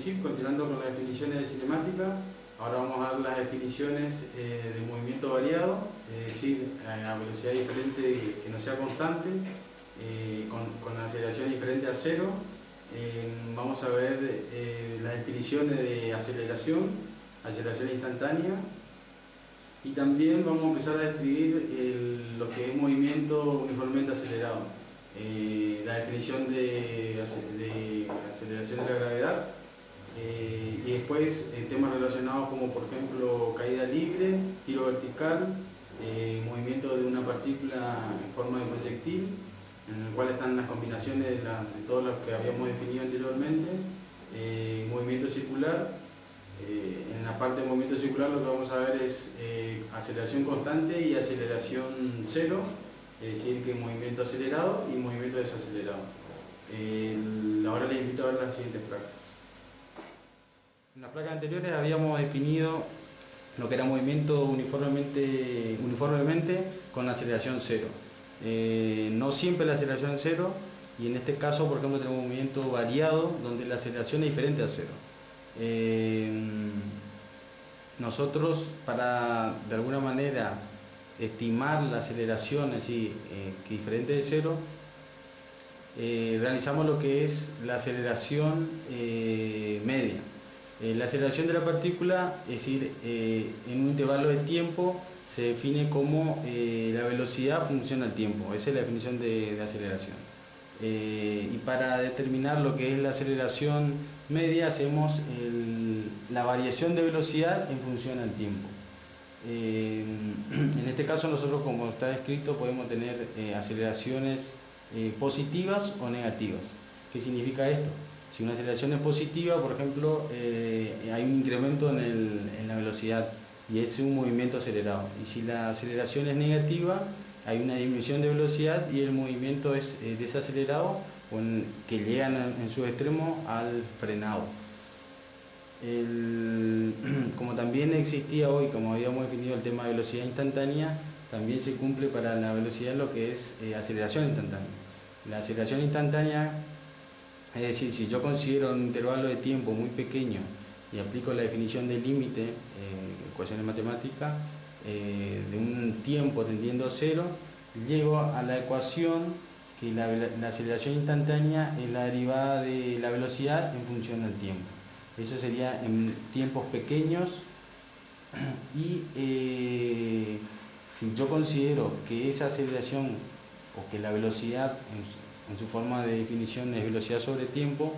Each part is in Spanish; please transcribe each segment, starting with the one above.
sí, continuando con las definiciones de cinemática, ahora vamos a dar las definiciones de movimiento variado, es decir, a velocidad diferente que no sea constante, con aceleración diferente a cero. Vamos a ver las definiciones de aceleración, aceleración instantánea, y también vamos a empezar a describir lo que es movimiento uniformemente acelerado, la definición de aceleración de la gravedad, y después temas relacionados como por ejemplo caída libre, tiro vertical, movimiento de una partícula en forma de proyectil, en el cual están las combinaciones de todos los que habíamos definido anteriormente, movimiento circular. En la parte de movimiento circular lo que vamos a ver es aceleración constante y aceleración cero, es decir, que movimiento acelerado y movimiento desacelerado. Ahora les invito a ver las siguientes placas. En las placas anteriores habíamos definido lo que era movimiento uniformemente con aceleración cero. No siempre la aceleración es cero, y en este caso, por ejemplo, tenemos un movimiento variado donde la aceleración es diferente a cero. Nosotros, para de alguna manera estimar la aceleración así, que diferente de cero, realizamos lo que es la aceleración media. La aceleración de la partícula, es decir, en un intervalo de tiempo se define como la velocidad función al tiempo. Esa es la definición de aceleración. Y para determinar lo que es la aceleración media hacemos la variación de velocidad en función al tiempo. En este caso nosotros, como está descrito, podemos tener aceleraciones positivas o negativas. ¿Qué significa esto? Si una aceleración es positiva, por ejemplo, hay un incremento en la velocidad y es un movimiento acelerado. Y si la aceleración es negativa, hay una disminución de velocidad y el movimiento es desacelerado, que llegan en su extremo al frenado. Como también existía hoy, como habíamos definido el tema de velocidad instantánea, también se cumple para la velocidad lo que es aceleración instantánea. La aceleración instantánea, es decir, si yo considero un intervalo de tiempo muy pequeño y aplico la definición de límite, ecuaciones matemáticas, de un tiempo tendiendo a cero, llego a la ecuación que la aceleración instantánea es la derivada de la velocidad en función del tiempo. Eso sería en tiempos pequeños, y si yo considero que esa aceleración o que la velocidad en su forma de definición es velocidad sobre tiempo,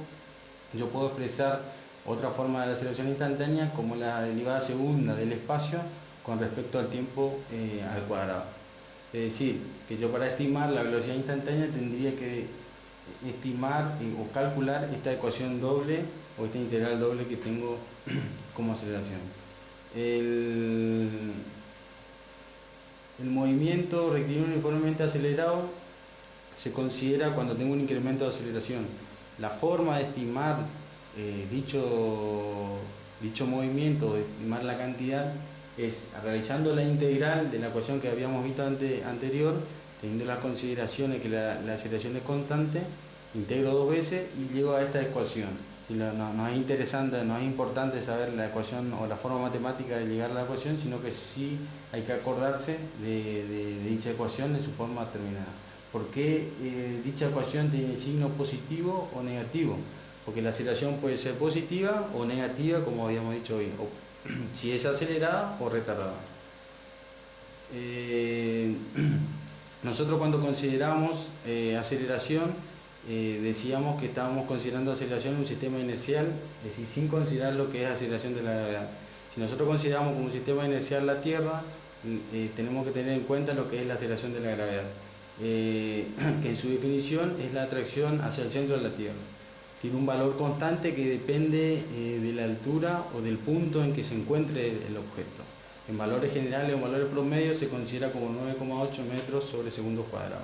yo puedo expresar otra forma de la aceleración instantánea como la derivada segunda del espacio con respecto al tiempo al cuadrado. Es decir, que yo para estimar la velocidad instantánea tendría que estimar o calcular esta ecuación doble o esta integral doble que tengo como aceleración. El movimiento rectilíneo uniformemente acelerado se considera cuando tengo un incremento de aceleración. La forma de estimar dicho movimiento, de estimar la cantidad, es realizando la integral de la ecuación que habíamos visto anterior, teniendo las consideraciones que la aceleración es constante, integro dos veces y llego a esta ecuación. No es interesante, no es importante saber la ecuación o la forma matemática de llegar a la ecuación, sino que sí hay que acordarse de dicha ecuación en su forma determinada. ¿Por qué dicha ecuación tiene signo positivo o negativo? Porque la aceleración puede ser positiva o negativa, como habíamos dicho hoy, o si es acelerada o retardada. Nosotros cuando consideramos aceleración, decíamos que estábamos considerando aceleración en un sistema inercial, es decir, sin considerar lo que es aceleración de la gravedad. Si nosotros consideramos como un sistema inercial la Tierra, tenemos que tener en cuenta lo que es la aceleración de la gravedad, que en su definición es la atracción hacia el centro de la Tierra. Tiene un valor constante que depende de la altura o del punto en que se encuentre el objeto. En valores generales o valores promedios se considera como 9,8 metros sobre segundos cuadrados.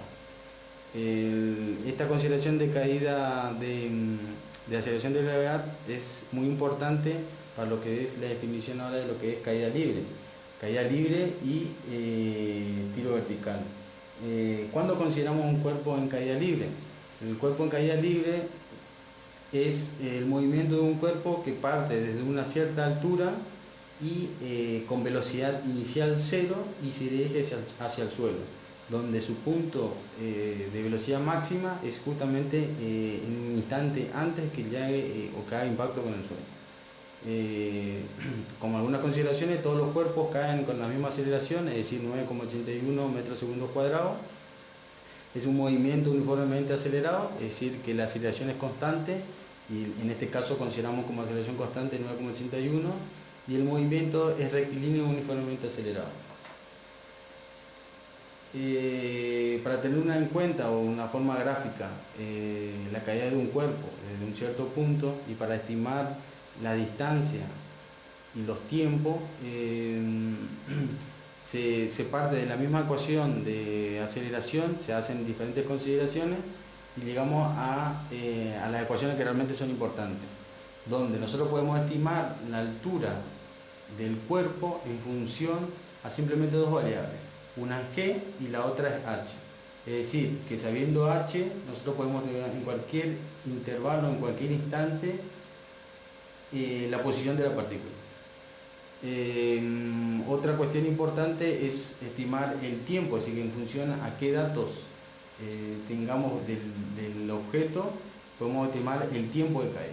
Esta consideración de caída de aceleración de gravedad es muy importante para lo que es la definición ahora de lo que es caída libre y tiro vertical. ¿Cuándo consideramos un cuerpo en caída libre? El cuerpo en caída libre es el movimiento de un cuerpo que parte desde una cierta altura y con velocidad inicial 0 y se dirige hacia el suelo, donde su punto de velocidad máxima es justamente en un instante antes que llegue o que haga impacto con el suelo. Como algunas consideraciones, todos los cuerpos caen con la misma aceleración, es decir, 9,81 metros segundo cuadrado. Es un movimiento uniformemente acelerado, es decir, que la aceleración es constante, y en este caso consideramos como aceleración constante 9,81, y el movimiento es rectilíneo uniformemente acelerado. Para tener una en cuenta o una forma gráfica la caída de un cuerpo desde un cierto punto y para estimar la distancia y los tiempos, se parte de la misma ecuación de aceleración, se hacen diferentes consideraciones y llegamos a las ecuaciones que realmente son importantes, donde nosotros podemos estimar la altura del cuerpo en función a simplemente dos variables, una es g y la otra es h. Es decir, que sabiendo h, nosotros podemos tener en cualquier intervalo, en cualquier instante, la posición de la partícula. Otra cuestión importante es estimar el tiempo, así que en función a qué datos tengamos del objeto, podemos estimar el tiempo de caída.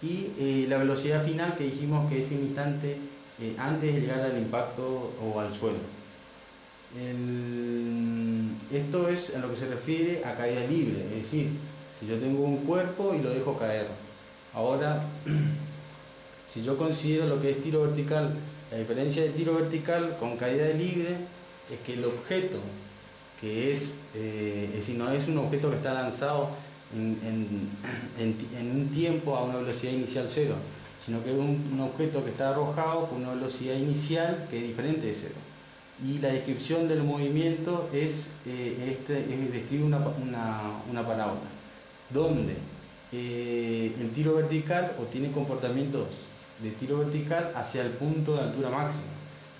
Y la velocidad final, que dijimos que es un instante antes de llegar al impacto o al suelo. Esto es en lo que se refiere a caída libre, es decir, si yo tengo un cuerpo y lo dejo caer. Ahora, si yo considero lo que es tiro vertical, la diferencia de tiro vertical con caída libre es que el objeto, que es decir, no es un objeto que está lanzado en un tiempo a una velocidad inicial 0, sino que es un objeto que está arrojado con una velocidad inicial que es diferente de 0. Y la descripción del movimiento describe una parábola, donde el tiro vertical obtiene comportamientos de tiro vertical hacia el punto de altura máxima.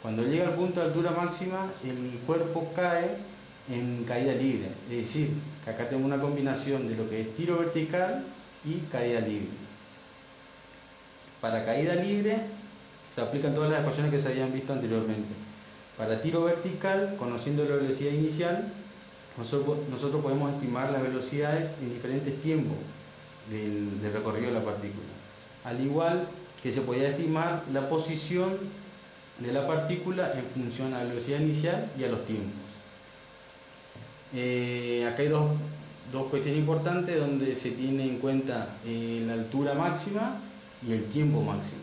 Cuando llega al punto de altura máxima, el cuerpo cae en caída libre, es decir, que acá tengo una combinación de lo que es tiro vertical y caída libre. Para caída libre se aplican todas las ecuaciones que se habían visto anteriormente. Para tiro vertical, conociendo la velocidad inicial, nosotros podemos estimar las velocidades en diferentes tiempos del recorrido de la partícula. Al igual que se podía estimar la posición de la partícula en función a la velocidad inicial y a los tiempos. Acá hay dos cuestiones importantes donde se tiene en cuenta la altura máxima y el tiempo máximo.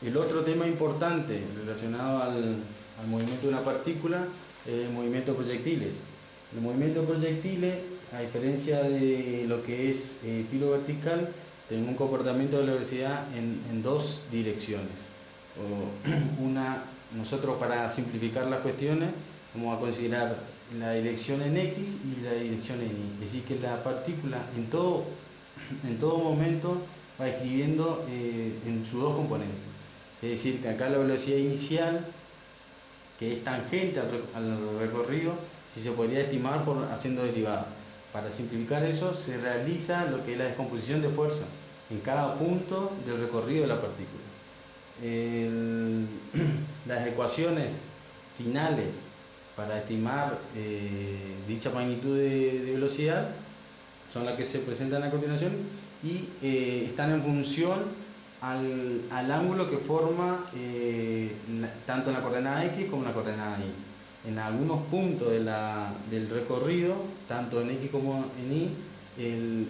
El otro tema importante relacionado al movimiento de una partícula es el movimiento de proyectiles. El movimiento de proyectiles, a diferencia de lo que es tiro vertical, tenemos un comportamiento de la velocidad en dos direcciones. Nosotros, para simplificar las cuestiones, vamos a considerar la dirección en X y la dirección en Y. Es decir, que la partícula en todo momento va escribiendo en sus dos componentes. Es decir, que acá la velocidad inicial, que es tangente al recorrido, si se podría estimar haciendo derivada. Para simplificar eso, se realiza lo que es la descomposición de fuerza en cada punto del recorrido de la partícula. Las ecuaciones finales para estimar dicha magnitud de velocidad son las que se presentan a continuación y están en función al ángulo que forma tanto en la coordenada X como en la coordenada Y. En algunos puntos del recorrido, tanto en X como en Y,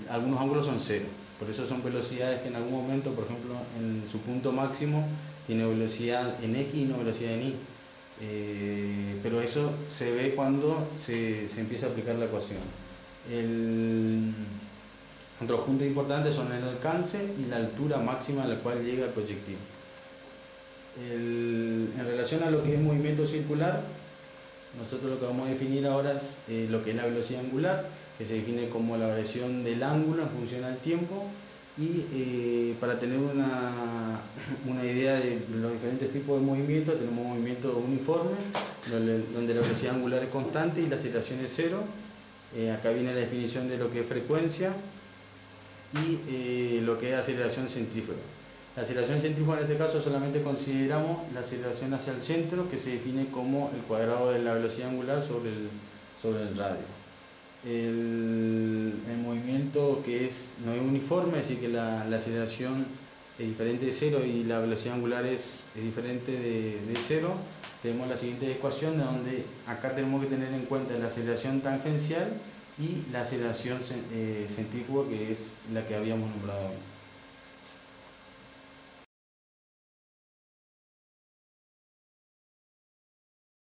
algunos ángulos son cero. Por eso son velocidades que en algún momento, por ejemplo, en su punto máximo, tiene velocidad en X y no velocidad en Y. Pero eso se ve cuando se empieza a aplicar la ecuación. Otros puntos importantes son el alcance y la altura máxima a la cual llega el proyectil. En relación a lo que es movimiento circular, nosotros lo que vamos a definir ahora es lo que es la velocidad angular, que se define como la variación del ángulo en función al tiempo, y para tener una idea de los diferentes tipos de movimientos, tenemos movimiento uniforme, donde la velocidad angular es constante y la aceleración es cero. Acá viene la definición de lo que es frecuencia y lo que es aceleración centrífuga. La aceleración centrífuga en este caso solamente consideramos la aceleración hacia el centro, que se define como el cuadrado de la velocidad angular sobre el radio. El movimiento que no es uniforme, es decir que la aceleración es diferente de cero y la velocidad angular es diferente de cero. Tenemos la siguiente ecuación, donde acá tenemos que tener en cuenta la aceleración tangencial y la aceleración centrífuga, que es la que habíamos nombrado.